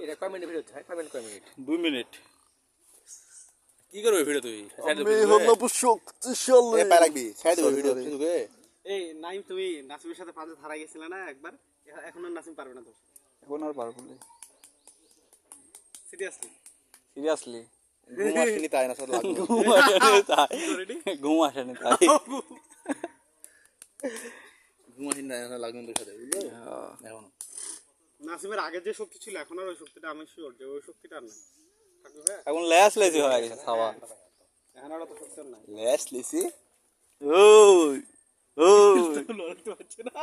এটা কয় minute video হয়? 2 মিনিট। কি করবে ভিডিও তুই? আমি হলাম শক্তিশালী। পায় লাগবি সাইড দে ভিডিও তুই। এই নাইম, তুমি নাসিমের সাথে পাঁচে ধারা গেছিলে না একবার? এখন আর নাসিম পারবে না তো? এখন আর পারবো না। সিরিয়াসলি? সিরিয়াসলি ঘুম আসেনি তাই না, সব লাগবে। ঘুম আসেনি তাই। ঘুম আসেনি তাই। ঘুম আসেনি তাই না, লাগবে তোর সাথে, বুঝলি? এখন নাসিমের আগে যে শক্তি ছিল এখন আর ওই শক্তিটা, আমি শিওর যে ওই শক্তিটা আর নাই। থাকবে ভাই? এখন লেস লেসি হয়ে গেছে খাওয়া। এখন আর অত শক্তি আর নাই। লেস লেসি। ওই ওই লড়তে পারছে না।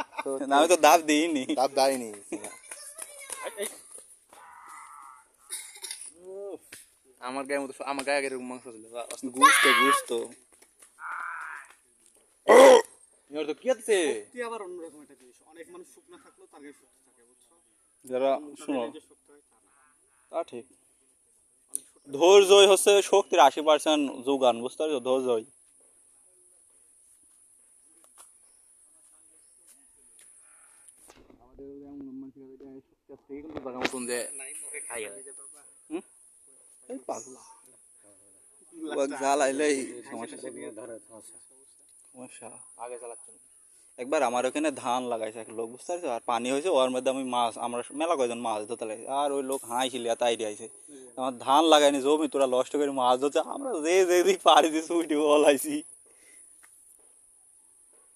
না, আমি তো দাব দিইনি। দাব দাইনি। আমার গায়ে মতো, আমার গায়ে এরকম মাংস ছিল। গুস্ত গুস্ত। এর তো কি আছে? শক্তি আবার অন্যরকম একটা জিনিস। অনেক মানুষ শুকনা থাকলেও তার গায়ে শক্তি থাকে, বুঝছো? যারা শুনো, যে শক্তি হয় তা না। তা ঠিক। ধৈর্যই হচ্ছে শক্তির 80% যোগান, বুঝতে পারছো? ধৈর্যই। জ্বালাইলেই সমস্যা। আগে চালাচ্ছেন। একবার আমার ওখানে ধান লাগাইছে এক লোক, বুঝতে পারছো? আর পানি হয়েছে, ওর মধ্যে আমি মাছ, আমরা মেলা কয়জন মাছ ধরতে লাগছে, আর ওই লোক হাঁইছিল তাই দিয়েছে আমার ধান লাগাইনি, জমি তোরা নষ্ট করে মাছ ধরছে, আমরা যে যেদিক পাড়ি দিয়ে ছুটি বলাইছি।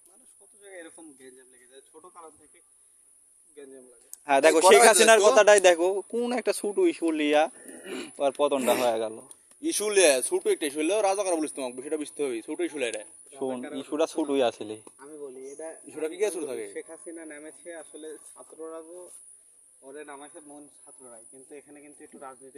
মানুষ কত জায়গায় এরকম গেঞ্জাম লেগে যায়, ছোট কারণ থেকে গেঞ্জাম লাগে। হ্যাঁ দেখো, শেখ হাসিনার কথাটাই দেখো, কোন একটা ছুটু ইস্যু লিয়া ওর পতনটা হয়ে গেল। ইস্যুলে ছোট একটা ইস্যু হলো, রাজা করা বলিস তোমাকে, সেটা বুঝতে হবে। ছোট ইস্যুলে এটা শোন, ইস্যুটা ছুটুই আসলে। আমি বলি এটা ইস্যুটা কি ছোট থাকে? শেখ হাসিনা নেমেছে আসলে ছাত্ররা, ওরে নামাইছে মন ছাত্ররাই, কিন্তু এখানে কিন্তু একটু রাজনীতি